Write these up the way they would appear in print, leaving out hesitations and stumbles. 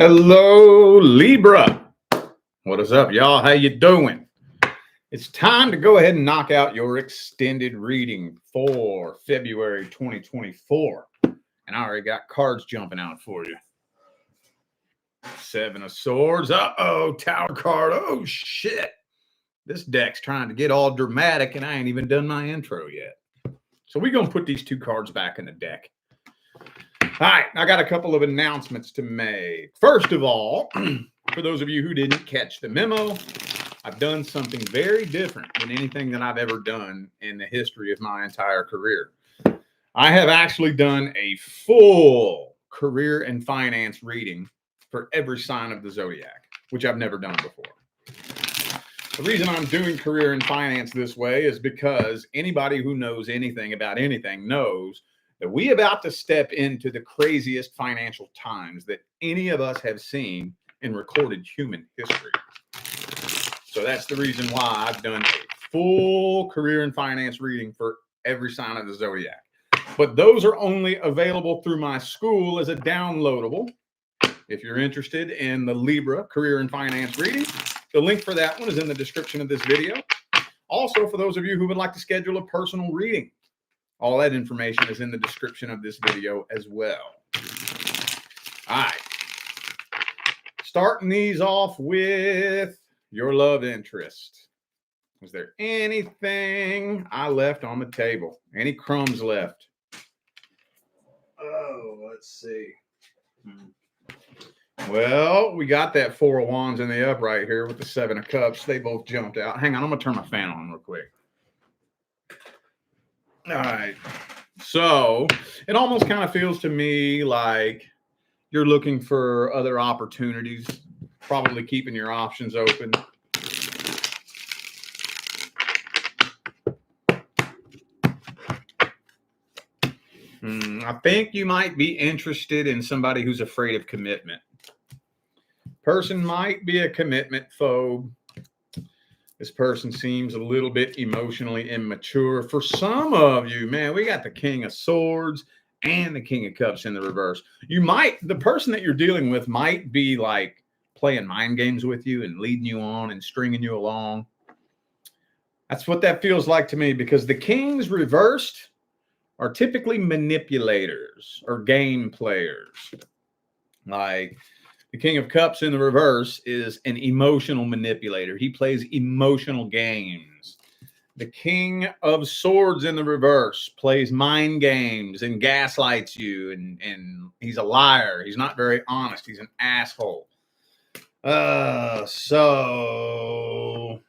Hello, Libra. What is up, y'all? How you doing? It's time to go ahead and knock out your extended reading for February 2024. And I already got cards jumping out for you. Seven of Swords. Uh-oh, Tower card. Oh, shit. This deck's trying to get all dramatic, and I ain't even done my intro yet. So we're going to put these two cards back in the deck. All right, I got a couple of announcements to make. First of all, for those of you who didn't catch the memo, I've done something very different than anything that I've ever done in the history of my entire career. I have actually done a full career and finance reading for every sign of the zodiac, which I've never done before. The reason I'm doing career and finance this way is because anybody who knows anything about anything knows that we about to step into the craziest financial times that any of us have seen in recorded human history. So that's the reason why I've done a full career and finance reading for every sign of the zodiac. But those are only available through my school as a downloadable. If you're interested in the Libra career and finance reading, the link for that one is in the description of this video. Also, for those of you who would like to schedule a personal reading, all that information is in the description of this video as well. All right. Starting these off with your love interest. Was there anything I left on the table? Any crumbs left? Oh, let's see. Well, we got that Four of Wands in the upright here with the Seven of Cups. They both jumped out. Hang on, I'm going to turn my fan on real quick. All right. So it almost kind of feels to me like you're looking for other opportunities, probably keeping your options open. I think you might be interested in somebody who's afraid of commitment. Person might be a commitment phobe. This person seems a little bit emotionally immature. For some of you, man, we got the King of Swords and the King of Cups in the reverse. The person that you're dealing with might be like playing mind games with you and leading you on and stringing you along. That's what that feels like to me, because the Kings reversed are typically manipulators or game players. Like, the King of Cups in the reverse is an emotional manipulator. He plays emotional games. The King of Swords in the reverse plays mind games and gaslights you, and he's a liar. He's not very honest. He's an asshole. So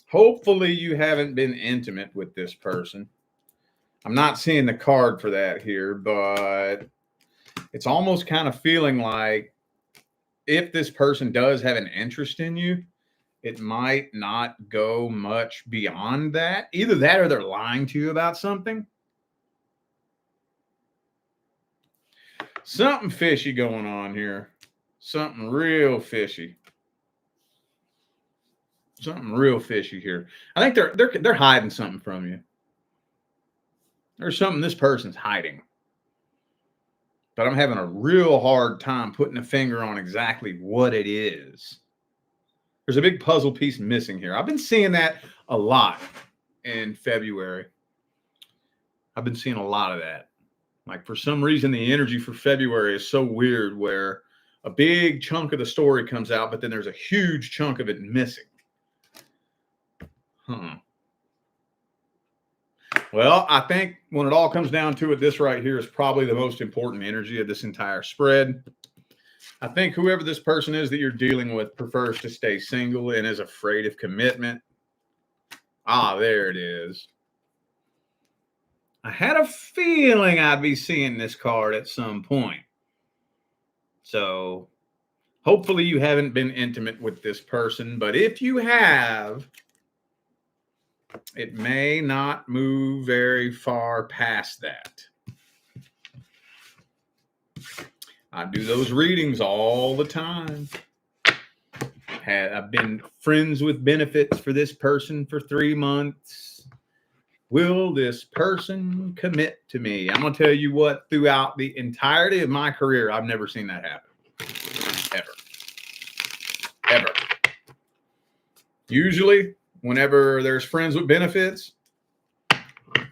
hopefully you haven't been intimate with this person. I'm not seeing the card for that here, but it's almost kind of feeling like if this person does have an interest in you, it might not go much beyond that. Either that or they're lying to you about something. Something fishy going on here. Something real fishy. Something real fishy here. I think they're hiding something from you. There's something this person's hiding. But I'm having a real hard time putting a finger on exactly what it is. There's a big puzzle piece missing here. I've been seeing that a lot in February. I've been seeing a lot of that. Like, for some reason, the energy for February is so weird, where a big chunk of the story comes out, but then there's a huge chunk of it missing. Well, I think when it all comes down to it, this right here is probably the most important energy of this entire spread. I think whoever this person is that you're dealing with prefers to stay single and is afraid of commitment. There it is. I had a feeling I'd be seeing this card at some point. So hopefully you haven't been intimate with this person, but if you have, it may not move very far past that. I do those readings all the time. I've been friends with benefits for this person for 3 months. Will this person commit to me? I'm going to tell you what, throughout the entirety of my career, I've never seen that happen. Ever. Usually, whenever there's friends with benefits,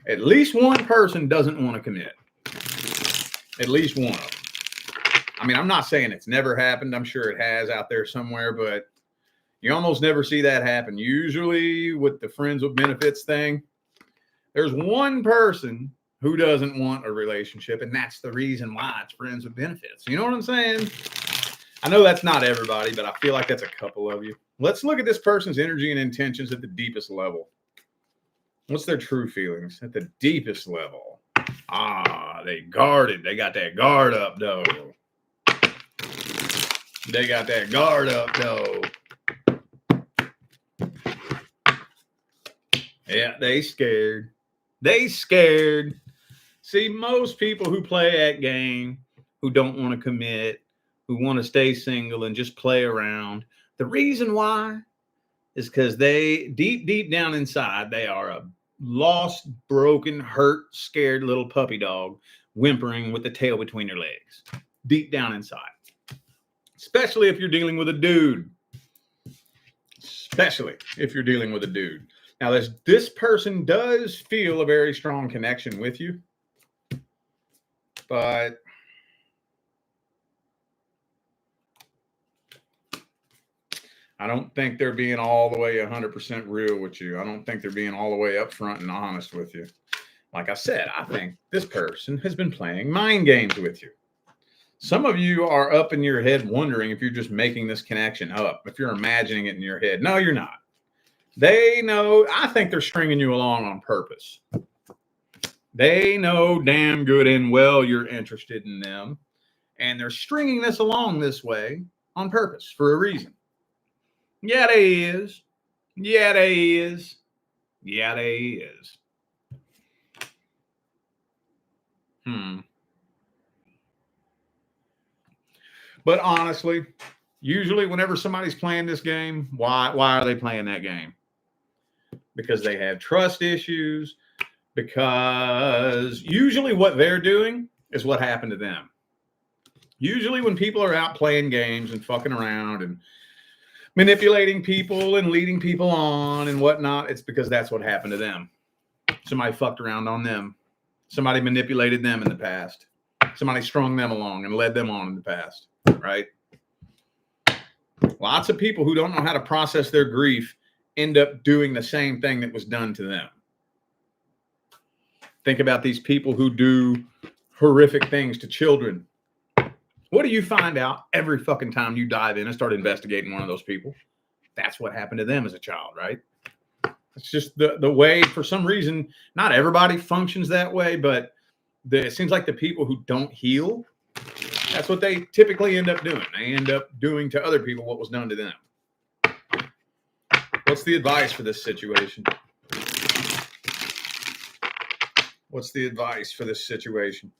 at least one person doesn't want to commit. At least one of them. I mean, I'm not saying it's never happened. I'm sure it has out there somewhere, but you almost never see that happen. Usually with the friends with benefits thing, there's one person who doesn't want a relationship, and that's the reason why it's friends with benefits. You know what I'm saying? I know that's not everybody, but I feel like that's a couple of you. Let's look at this person's energy and intentions at the deepest level. What's their true feelings at the deepest level? They guarded. They got that guard up, though. They got that guard up, though. Yeah, they scared. They scared. See, most people who play that game, who don't want to commit, who want to stay single and just play around, the reason why is because they, deep down inside, they are a lost, broken, hurt, scared little puppy dog whimpering with the tail between their legs. Deep down inside. Especially if you're dealing with a dude. Especially if you're dealing with a dude. Now, this person does feel a very strong connection with you. But I don't think they're being all the way 100% real with you. I don't think they're being all the way upfront and honest with you. Like I said, I think this person has been playing mind games with you. Some of you are up in your head wondering if you're just making this connection up, if you're imagining it in your head. No, you're not. They know, I think they're stringing you along on purpose. They know damn good and well you're interested in them, and they're stringing this along this way on purpose for a reason. Yeah, they is. Yeah, they is. Yeah, they is. But honestly, usually whenever somebody's playing this game, why are they playing that game? Because they have trust issues, because usually what they're doing is what happened to them. Usually when people are out playing games and fucking around and manipulating people and leading people on and whatnot, it's because that's what happened to them. Somebody fucked around on them. Somebody manipulated them in the past. Somebody strung them along and led them on in the past, right? Lots of people who don't know how to process their grief end up doing the same thing that was done to them. Think about these people who do horrific things to children. What do you find out every fucking time you dive in and start investigating one of those people? That's what happened to them as a child, right? It's just the way, for some reason, not everybody functions that way, but it seems like the people who don't heal, that's what they typically end up doing. They end up doing to other people what was done to them. What's the advice for this situation? What's the advice for this situation?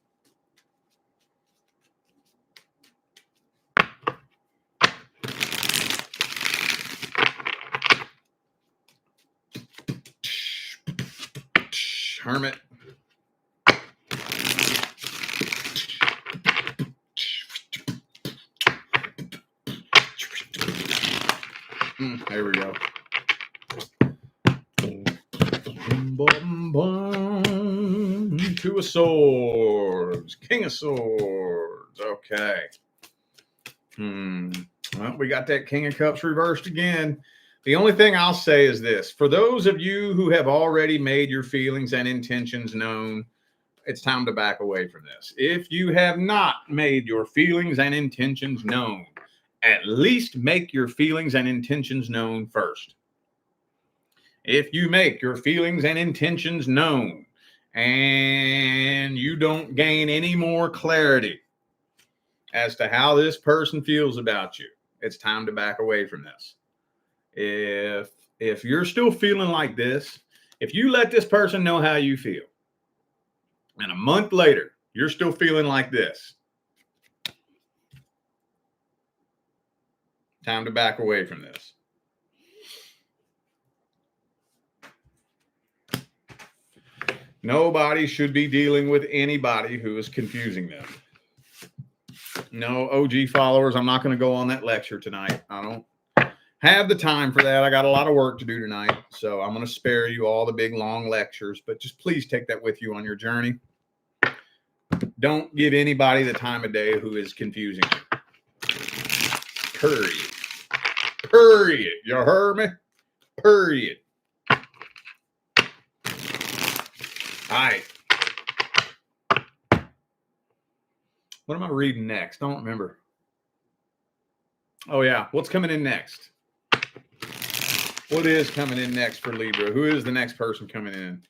Hermit. There we go. Two of Swords. King of Swords. Okay. Well, we got that King of Cups reversed again. The only thing I'll say is this. For those of you who have already made your feelings and intentions known, it's time to back away from this. If you have not made your feelings and intentions known, at least make your feelings and intentions known first. If you make your feelings and intentions known and you don't gain any more clarity as to how this person feels about you, it's time to back away from this. If you're still feeling like this, if you let this person know how you feel, and a month later, you're still feeling like this, time to back away from this. Nobody should be dealing with anybody who is confusing them. No, OG followers, I'm not going to go on that lecture tonight. I don't have the time for that. I got a lot of work to do tonight. So I'm going to spare you all the big, long lectures, but just please take that with you on your journey. Don't give anybody the time of day who is confusing you. Period. Period. You heard me? Period. All right. What am I reading next? Don't remember. Oh, yeah. What's coming in next? What is coming in next for Libra? Who is the next person coming in?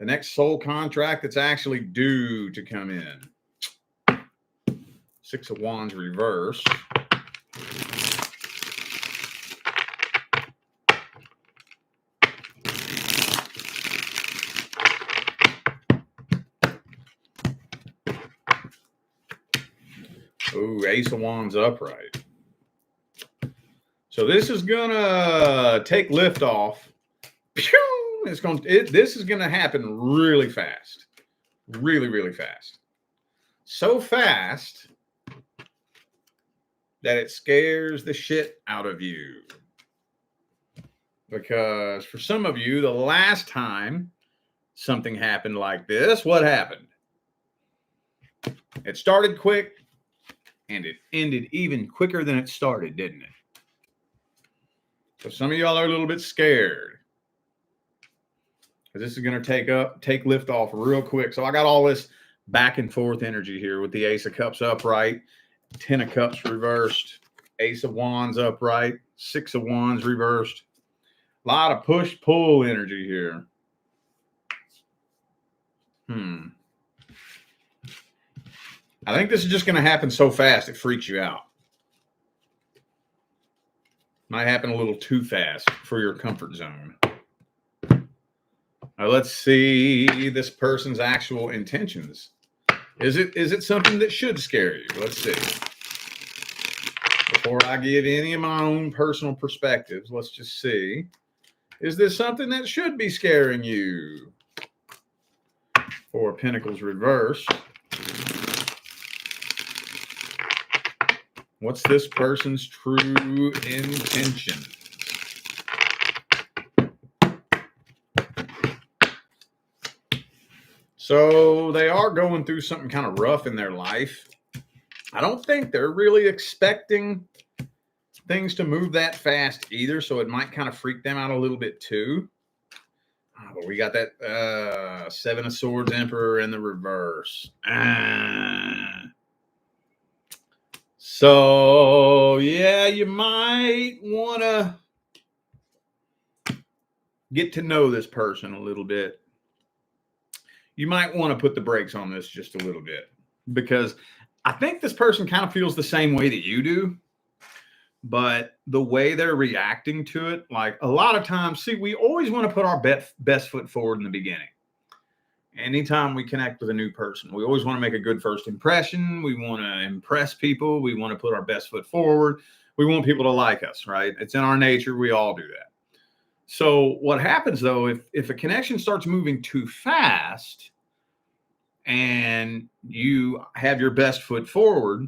The next soul contract that's actually due to come in. Six of Wands reverse. Ooh, Ace of Wands upright. So this is gonna take lift off. This is gonna happen really fast, really, really fast. So fast that it scares the shit out of you. Because for some of you, the last time something happened like this, what happened? It started quick. And it ended even quicker than it started, didn't it? So some of y'all are a little bit scared. Because this is going to take lift off real quick. So I got all this back and forth energy here with the Ace of Cups upright, 10 of Cups reversed, Ace of Wands upright, 6 of Wands reversed. A lot of push-pull energy here. I think this is just going to happen so fast it freaks you out. Might happen a little too fast for your comfort zone. Now let's see this person's actual intentions. Is it something that should scare you? Let's see. Before I give any of my own personal perspectives, let's just see. Is this something that should be scaring you? Four of Pentacles reversed. What's this person's true intention? So they are going through something kind of rough in their life. I don't think they're really expecting things to move that fast either, so it might kind of freak them out a little bit too. But we got that Seven of Swords Emperor in the reverse. So, yeah, you might want to get to know this person a little bit. You might want to put the brakes on this just a little bit, because I think this person kind of feels the same way that you do, but the way they're reacting to it, like a lot of times, see, we always want to put our best foot forward in the beginning. Anytime we connect with a new person, we always want to make a good first impression. We want to impress people. We want to put our best foot forward. We want people to like us, right? It's in our nature. We all do that. So what happens though, if a connection starts moving too fast and you have your best foot forward,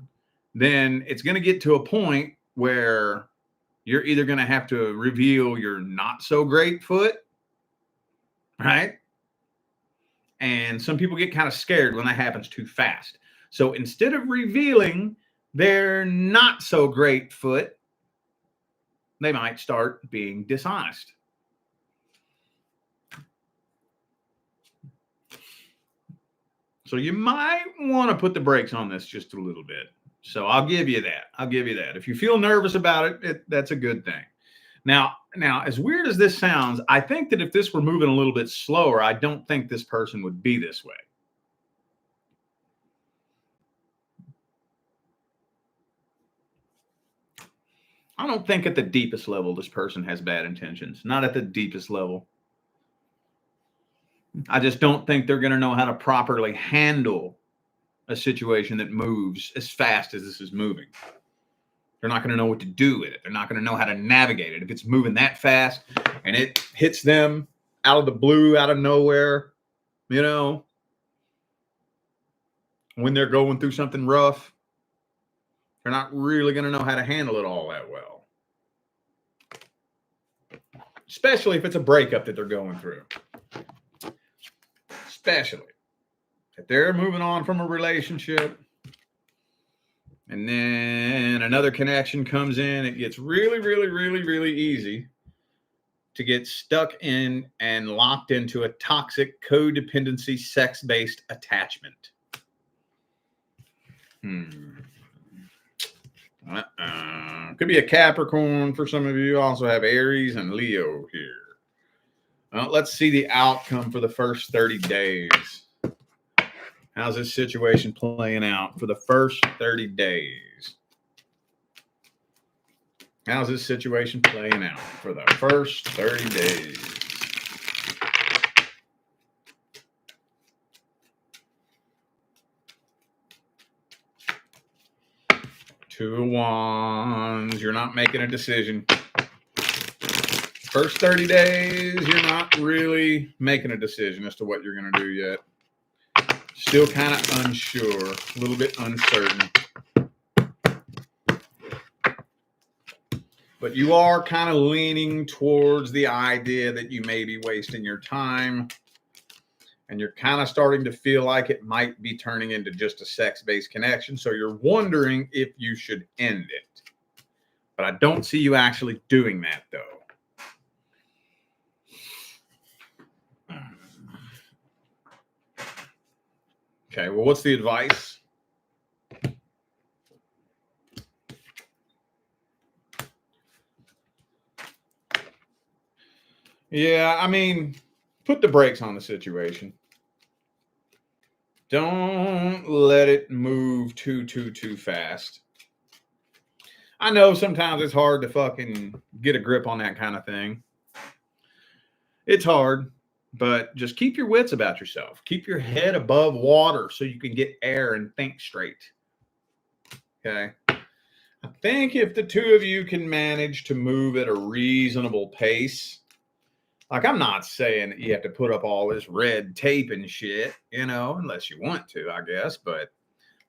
then it's going to get to a point where you're either going to have to reveal your not so great foot, right? And some people get kind of scared when that happens too fast. So instead of revealing their not so great foot, they might start being dishonest. So you might want to put the brakes on this just a little bit. So I'll give you that. I'll give you that. If you feel nervous about it, that's a good thing. Now, as weird as this sounds, I think that if this were moving a little bit slower, I don't think this person would be this way. I don't think at the deepest level this person has bad intentions. Not at the deepest level. I just don't think they're going to know how to properly handle a situation that moves as fast as this is moving. They're not going to know what to do with it. They're not going to know how to navigate it. If it's moving that fast and it hits them out of the blue, out of nowhere, you know, when they're going through something rough, They're not really going to know how to handle it all that well. Especially if it's a breakup that they're going through. Especially if they're moving on from a relationship and then another connection comes in, it gets really, really, really, really easy to get stuck in and locked into a toxic codependency sex-based attachment. Could be a Capricorn for some of you. Also have Aries and Leo here. Let's see the outcome for the first 30 days. How's this situation playing out for the first 30 days? How's this situation playing out for the first 30 days? Two of Wands. You're not making a decision. First 30 days, you're not really making a decision as to what you're going to do yet. Still kind of unsure, a little bit uncertain. But you are kind of leaning towards the idea that you may be wasting your time. And you're kind of starting to feel like it might be turning into just a sex-based connection. So you're wondering if you should end it. But I don't see you actually doing that, though. Okay, well, what's the advice? Yeah, I mean, put the brakes on the situation. Don't let it move too fast. I know sometimes it's hard to fucking get a grip on that kind of thing. It's hard, but just keep your wits about yourself. Keep your head above water so you can get air and think straight. Okay? I think if the two of you can manage to move at a reasonable pace, like I'm not saying that you have to put up all this red tape and shit, you know, unless you want to, I guess, but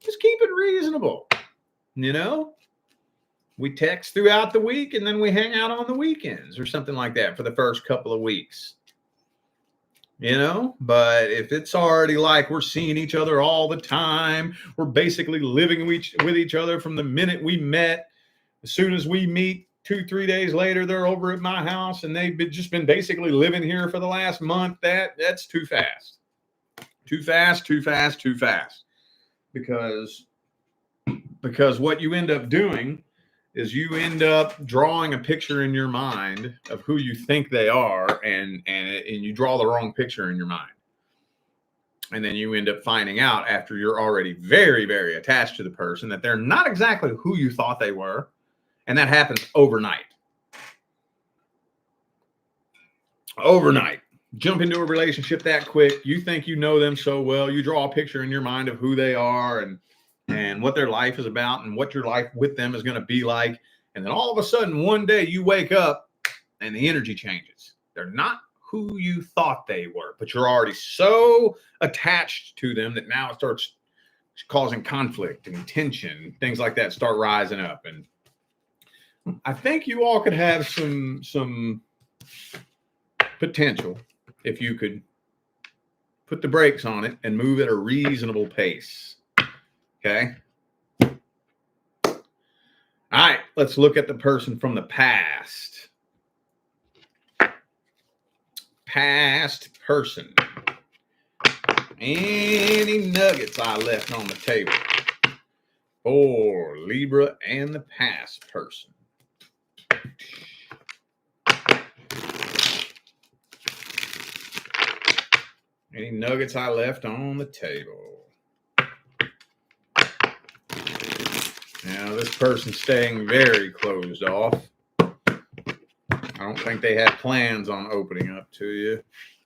just keep it reasonable, you know? We text throughout the week and then we hang out on the weekends or something like that for the first couple of weeks. You know, but if it's already like we're seeing each other all the time, we're basically living with each other from the minute we met. As soon as we meet 2-3 days later, they're over at my house and they've just been basically living here for the last month. That's too fast. Too fast. Because what you end up doing is you end up drawing a picture in your mind of who you think they are, and you draw the wrong picture in your mind. And then you end up finding out after you're already very, very attached to the person that they're not exactly who you thought they were. And that happens overnight. Overnight. Jump into a relationship that quick. You think you know them so well. You draw a picture in your mind of who they are and what their life is about and what your life with them is going to be like. And then all of a sudden, one day you wake up and the energy changes. They're not who you thought they were, but you're already so attached to them that now it starts causing conflict and tension. Things like that start rising up. And I think you all could have some potential if you could put the brakes on it and move at a reasonable pace. Okay. All right. Let's look at the person from the past. Past person. Any nuggets I left on the table for Libra and the past person? Any nuggets I left on the table? Now, this person's staying very closed off. I don't think they have plans on opening up to you.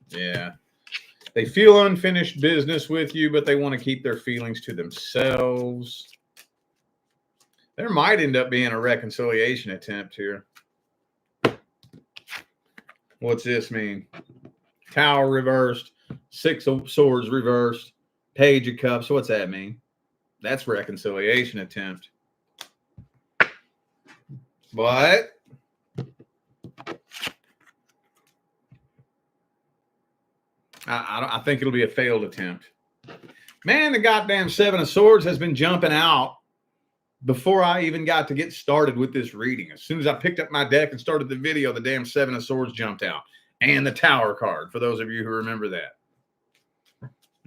Yeah. They feel unfinished business with you, but they want to keep their feelings to themselves. There might end up being a reconciliation attempt here. What's this mean? Tower reversed, 6 of Swords reversed, Page of Cups. What's that mean? That's reconciliation attempt. But I think it'll be a failed attempt. Man, the goddamn Seven of Swords has been jumping out before I even got to get started with this reading. As soon as I picked up my deck and started the video, the damn Seven of Swords jumped out. And the Tower card, for those of you who remember that.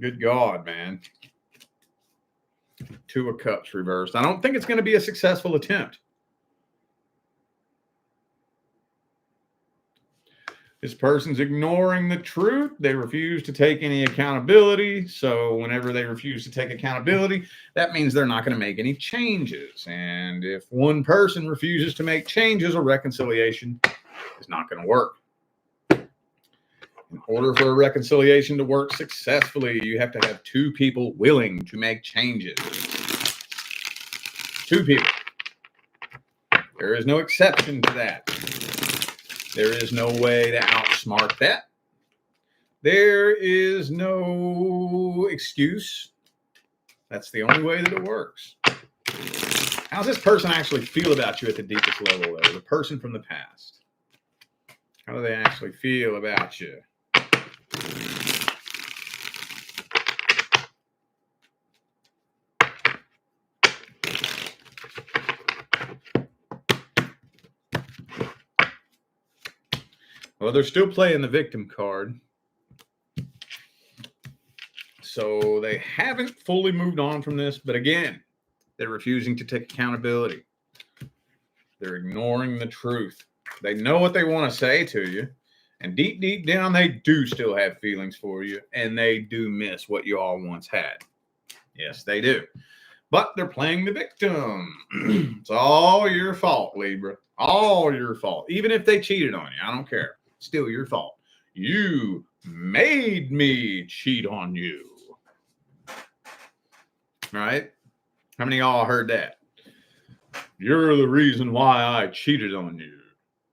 Good God, man. Two of Cups reversed. I don't think it's going to be a successful attempt. This person's ignoring the truth. They refuse to take any accountability. So whenever they refuse to take accountability, that means they're not going to make any changes. And if one person refuses to make changes, a reconciliation is not going to work. In order for a reconciliation to work successfully, you have to have two people willing to make changes. Two people. There is no exception to that. There is no way to outsmart that. There is no excuse. That's the only way that it works. How does this person actually feel about you at the deepest level, though? The person from the past. How do they actually feel about you? Well, they're still playing the victim card. So they haven't fully moved on from this. But again, they're refusing to take accountability. They're ignoring the truth. They know what they want to say to you. And deep, deep down, they do still have feelings for you. And they do miss what you all once had. Yes, they do. But they're playing the victim. It's all your fault, Libra. All your fault. Even if they cheated on you, I don't care. Still your fault. You made me cheat on you. Right? How many of y'all heard that? You're the reason why I cheated on you.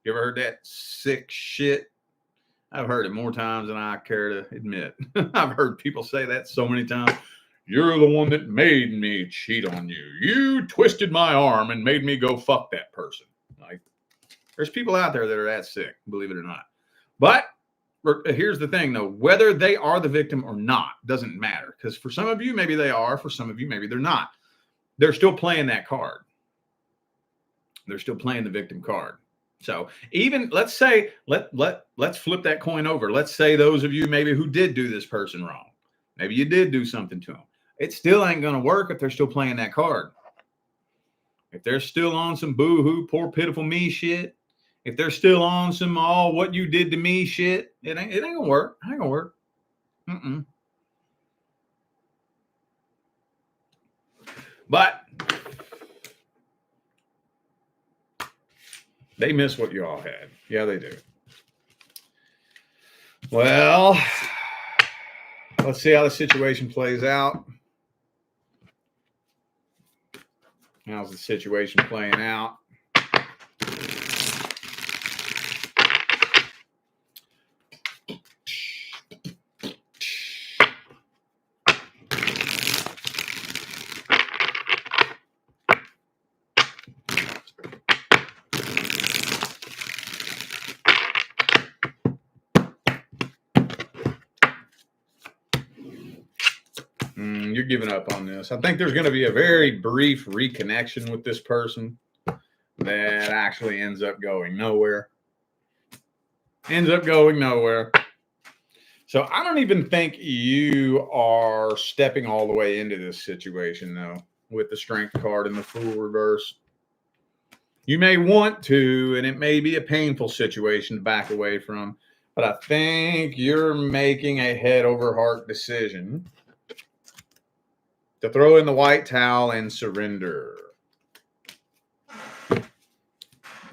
You ever heard that sick shit? I've heard it more times than I care to admit. I've heard people say that so many times. You're the one that made me cheat on you. You twisted my arm and made me go fuck that person. Like, there's people out there that are that sick, believe it or not. But here's the thing, though. Whether they are the victim or not doesn't matter. Because for some of you, maybe they are. For some of you, maybe they're not. They're still playing that card. They're still playing the victim card. So even, let's say, let's flip that coin over. Let's say those of you maybe who did do this person wrong. Maybe you did do something to them. It still ain't going to work if they're still playing that card. If they're still on some boo-hoo, poor, pitiful me shit, if they're still on some what you did to me shit, it ain't gonna work. It ain't gonna work. But they miss what you all had. Yeah, they do. Well, let's see how the situation plays out. How's the situation playing out? You're giving up on this. I think there's going to be a very brief reconnection with this person that actually ends up going nowhere. So I don't even think you are stepping all the way into this situation, though, with the Strength card and the Fool reverse. You may want to, and it may be a painful situation to back away from, but I think you're making a head over heart decision to throw in the white towel and surrender.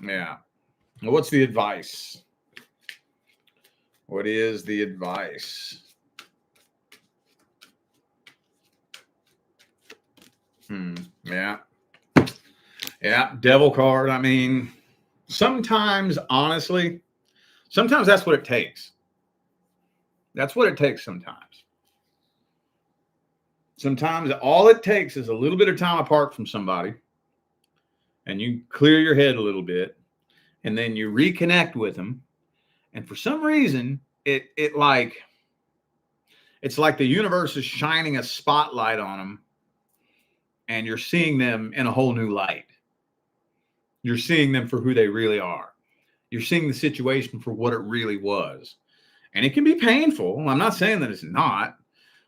Yeah. Well, what's the advice? What is the advice? Yeah. Yeah. Devil card. I mean, sometimes, honestly, sometimes that's what it takes. That's what it takes sometimes. Sometimes all it takes is a little bit of time apart from somebody, and you clear your head a little bit, and then you reconnect with them. And for some reason, it's like the universe is shining a spotlight on them, and you're seeing them in a whole new light. You're seeing them for who they really are. You're seeing the situation for what it really was. And it can be painful. I'm not saying that it's not,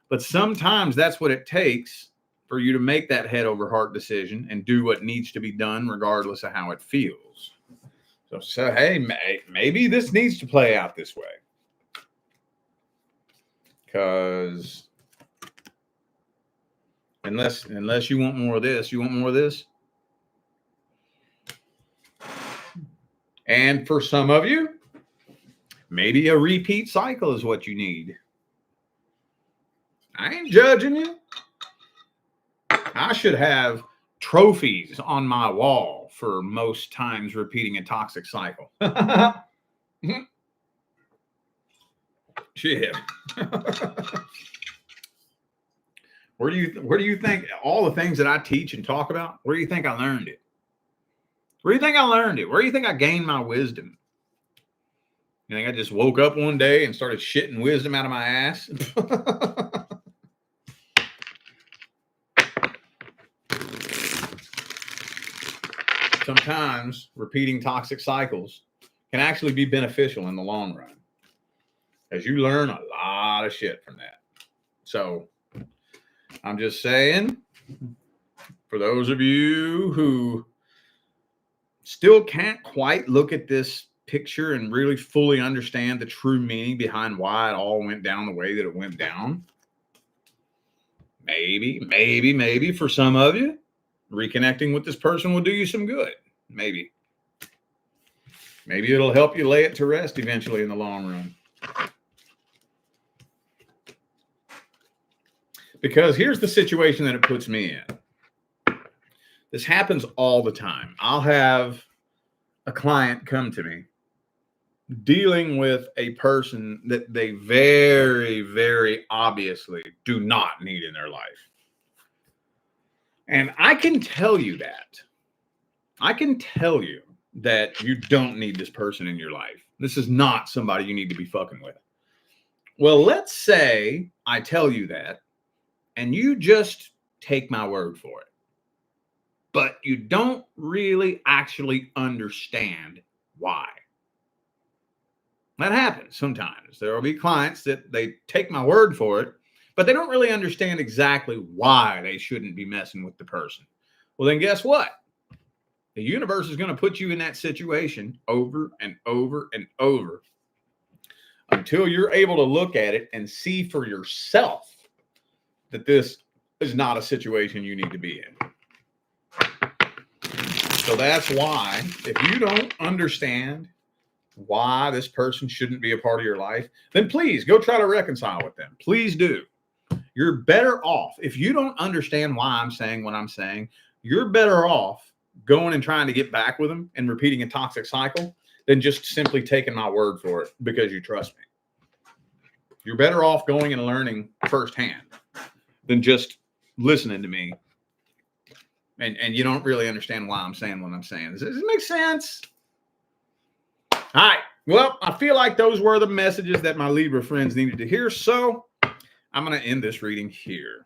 but sometimes that's what it takes for you to make that head over heart decision and do what needs to be done, regardless of how it feels. So hey, maybe this needs to play out this way. Because unless you want more of this, you want more of this. And for some of you, maybe a repeat cycle is what you need. I ain't judging you. I should have trophies on my wall for most times repeating a toxic cycle. Shit. Where do you think all the things that I teach and talk about, where do you think I learned it? Where do you think I learned it? Where do you think I gained my wisdom? You think I just woke up one day and started shitting wisdom out of my ass? Sometimes repeating toxic cycles can actually be beneficial in the long run, as you learn a lot of shit from that. So I'm just saying, for those of you who still can't quite look at this picture and really fully understand the true meaning behind why it all went down the way that it went down, maybe for some of you, reconnecting with this person will do you some good. Maybe it'll help you lay it to rest eventually in the long run. Because here's the situation that it puts me in. This happens all the time. I'll have a client come to me dealing with a person that they very, very obviously do not need in their life. And I can tell you that. I can tell you that you don't need this person in your life. This is not somebody you need to be fucking with. Well, let's say I tell you that, and you just take my word for it. But you don't really actually understand why. That happens sometimes. There will be clients that they take my word for it, but they don't really understand exactly why they shouldn't be messing with the person. Well, then guess what? The universe is going to put you in that situation over and over and over until you're able to look at it and see for yourself that this is not a situation you need to be in. So that's why, if you don't understand why this person shouldn't be a part of your life, then please go try to reconcile with them. Please do. You're better off. If you don't understand why I'm saying what I'm saying, you're better off going and trying to get back with them and repeating a toxic cycle than just simply taking my word for it because you trust me. You're better off going and learning firsthand than just listening to me. And you don't really understand why I'm saying what I'm saying. Does it make sense? All right. Well, I feel like those were the messages that my Libra friends needed to hear. So I'm going to end this reading here.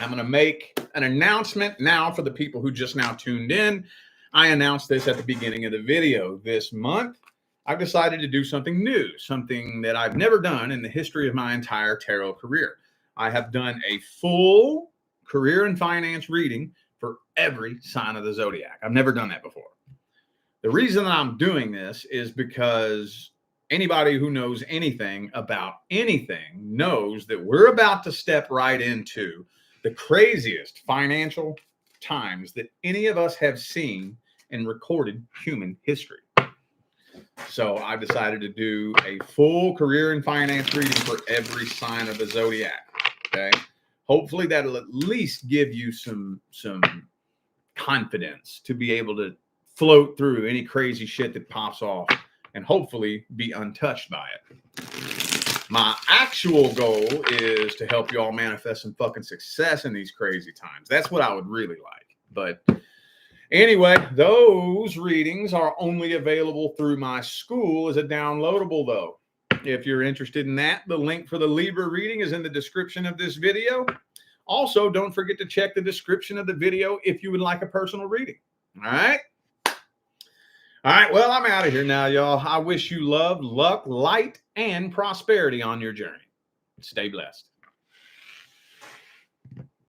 I'm going to make an announcement now for the people who just now tuned in. I announced this at the beginning of the video. This month, I've decided to do something new, something that I've never done in the history of my entire tarot career. I have done a full career and finance reading for every sign of the zodiac. I've never done that before. The reason I'm doing this is because anybody who knows anything about anything knows that we're about to step right into the craziest financial times that any of us have seen in recorded human history. So I decided to do a full career and finance reading for every sign of the zodiac. Okay. Hopefully that'll at least give you some confidence to be able to float through any crazy shit that pops off and hopefully be untouched by it. My actual goal is to help you all manifest some fucking success in these crazy times. That's what I would really like. But Anyway, those readings are only available through my school as a downloadable, though. If you're interested in that, the link for the Libra reading is in the description of this video. Also, don't forget to check the description of the video if you would like a personal reading. All right? All right, well, I'm out of here now, y'all. I wish you love, luck, light, and prosperity on your journey. Stay blessed.